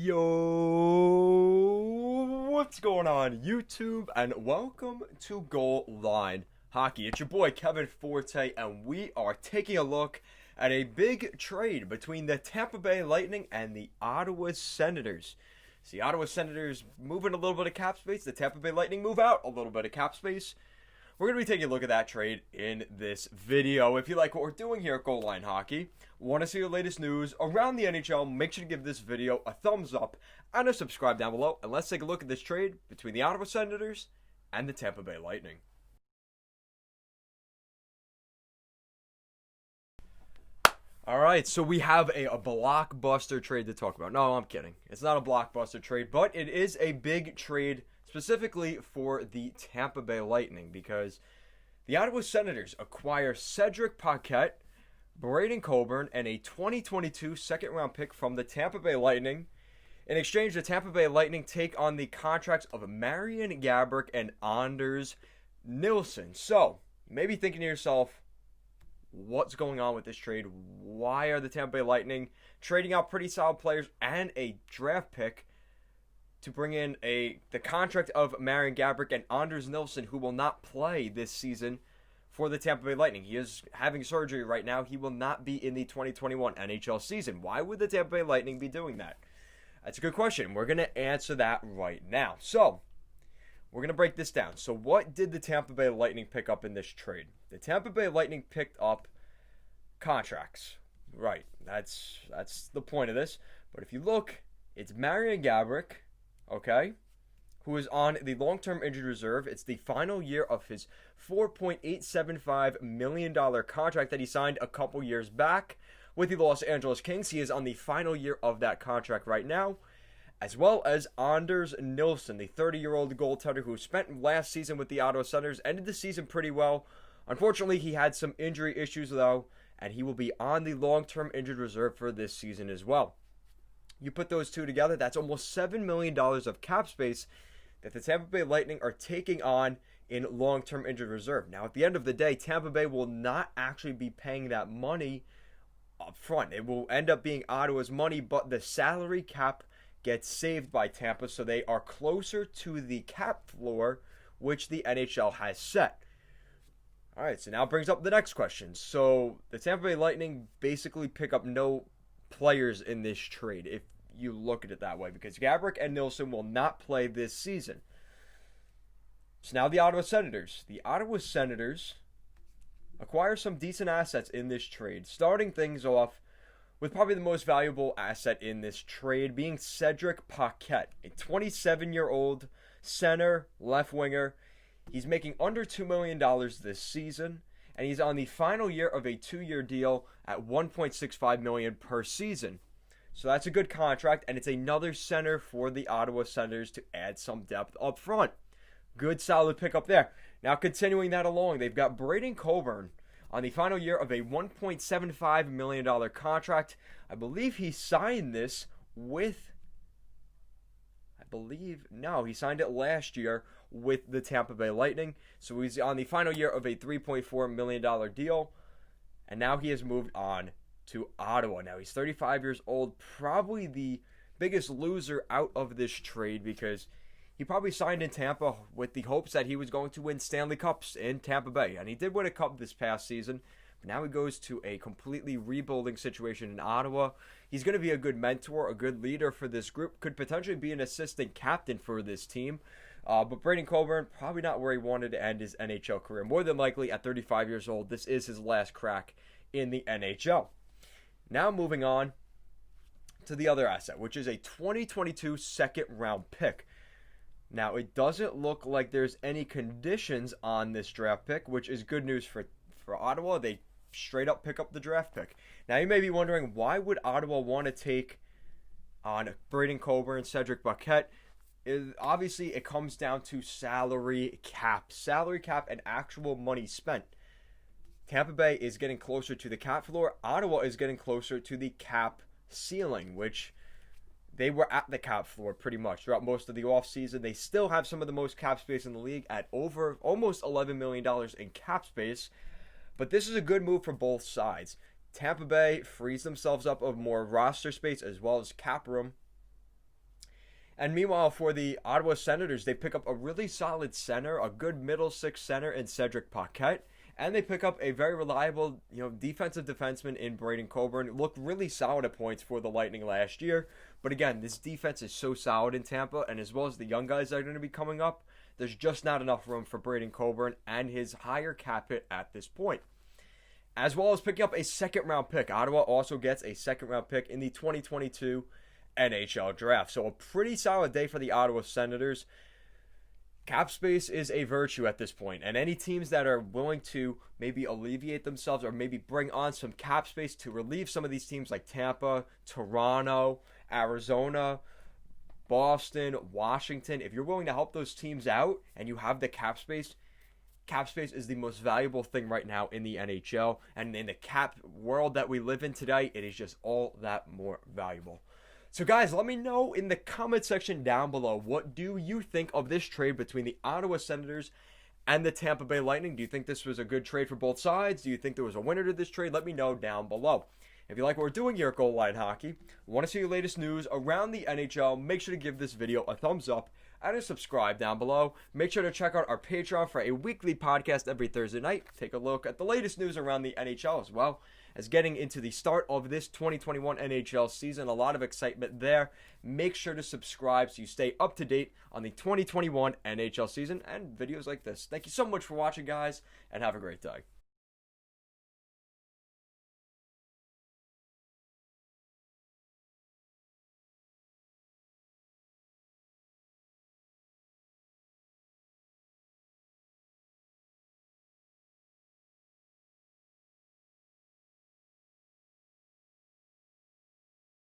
Yo, what's going on YouTube, and welcome to Goal Line Hockey. It's your boy Kevin Forte, and we are taking a look at a big trade between the Tampa Bay Lightning and the Ottawa Senators. See, Ottawa Senators moving a little bit of cap space, the Tampa Bay Lightning move out a little bit of cap space. We're going to be taking a look at that trade in this video. If you like what we're doing here at Goal Line Hockey, want to see the latest news around the NHL, make sure to give this video a thumbs up and a subscribe down below. And let's take a look at this trade between the Ottawa Senators and the Tampa Bay Lightning. Alright, so we have a blockbuster trade to talk about. No, I'm kidding. It's not a blockbuster trade, but it is a big trade specifically for the Tampa Bay Lightning, because the Ottawa Senators acquire Cedric Paquette, Brayden Coburn, and a 2022 second-round pick from the Tampa Bay Lightning. In exchange, the Tampa Bay Lightning take on the contracts of Marian, Gaborik, and Anders Nilsson. So, you may be thinking to yourself, what's going on with this trade? Why are the Tampa Bay Lightning trading out pretty solid players and a draft pick to bring in the contract of Marian, Gaborik, and Anders Nilsson, who will not play this season for the Tampa Bay Lightning? He is having surgery right now. He will not be in the 2021 NHL season. Why would the Tampa Bay Lightning be doing that? That's a good question. We're going to answer that right now. So, we're going to break this down. So, what did the Tampa Bay Lightning pick up in this trade? The Tampa Bay Lightning picked up contracts. Right. That's the point of this. But if you look, it's Marian Gaborik, okay, who is on the long-term injured reserve. It's the final year of his $4.875 million contract that he signed a couple years back with the Los Angeles Kings. He is on the final year of that contract right now, as well as Anders Nilsson, the 30-year-old goaltender who spent last season with the Ottawa Senators, ended the season pretty well. Unfortunately, he had some injury issues, though, and he will be on the long-term injured reserve for this season as well. You put those two together, that's almost $7 million of cap space that the Tampa Bay Lightning are taking on in long-term injured reserve. Now, at the end of the day, Tampa Bay will not actually be paying that money up front. It will end up being Ottawa's money, but the salary cap gets saved by Tampa, so they are closer to the cap floor, which the NHL has set. All right, so now it brings up the next question. So the Tampa Bay Lightning basically pick up no players in this trade, if you look at it that way, because Gaborik and Nilsson will not play this season. So now the Ottawa Senators. The Ottawa Senators acquire some decent assets in this trade, starting things off with probably the most valuable asset in this trade being Cedric Paquette, a 27-year-old center left winger. He's making under $2 million this season, and he's on the final year of a 2-year deal at $1.65 million per season. So that's a good contract, and it's another center for the Ottawa Senators to add some depth up front. Good, solid pickup there. Now, continuing that along, they've got Brayden Coburn on the final year of a $1.75 million contract. I believe he signed this with... he signed it last year with the Tampa Bay Lightning. So he's on the final year of a $3.4 million deal. And now he has moved on to Ottawa. Now he's 35 years old, probably the biggest loser out of this trade, because he probably signed in Tampa with the hopes that he was going to win Stanley Cups in Tampa Bay. And he did win a cup this past season. But now he goes to a completely rebuilding situation in Ottawa. He's going to be a good mentor, a good leader for this group. Could potentially be an assistant captain for this team. But Brayden Coburn, probably not where he wanted to end his NHL career. More than likely, at 35 years old, this is his last crack in the NHL. Now moving on to the other asset, which is a 2022 second-round pick. Now, it doesn't look like there's any conditions on this draft pick, which is good news for Ottawa. They straight up pick up the draft pick. Now, you may be wondering, why would Ottawa want to take on Brayden Coburn, Cedric Paquette? Obviously, it comes down to salary cap. Salary cap and actual money spent. Tampa Bay is getting closer to the cap floor. Ottawa is getting closer to the cap ceiling, which they were at the cap floor pretty much throughout most of the offseason. They still have some of the most cap space in the league at over almost $11 million in cap space. But this is a good move for both sides. Tampa Bay frees themselves up of more roster space as well as cap room. And meanwhile, for the Ottawa Senators, they pick up a really solid center, a good middle six center in Cedric Paquette. And they pick up a very reliable, defensive defenseman in Brayden Coburn. Looked really solid at points for the Lightning last year. But again, this defense is so solid in Tampa, and as well as the young guys that are going to be coming up, there's just not enough room for Brayden Coburn and his higher cap hit at this point. As well as picking up a second-round pick. Ottawa also gets a second-round pick in the 2022 NHL Draft. So a pretty solid day for the Ottawa Senators. Cap space is a virtue at this point, and any teams that are willing to maybe alleviate themselves or maybe bring on some cap space to relieve some of these teams like Tampa, Toronto, Arizona, Boston, Washington, if you're willing to help those teams out and you have the cap space is the most valuable thing right now in the NHL, and in the cap world that we live in today, it is just all that more valuable. So guys, let me know in the comment section down below, what do you think of this trade between the Ottawa Senators and the Tampa Bay Lightning? Do you think this was a good trade for both sides? Do you think there was a winner to this trade? Let me know down below. If you like what we're doing here at Goal Line Hockey, want to see the latest news around the NHL, make sure to give this video a thumbs up and a subscribe down below. Make sure to check out our Patreon for a weekly podcast every Thursday night. Take a look at the latest news around the NHL as well as getting into the start of this 2021 NHL season. A lot of excitement there. Make sure to subscribe so you stay up to date on the 2021 NHL season and videos like this. Thank you so much for watching, guys, and have a great day.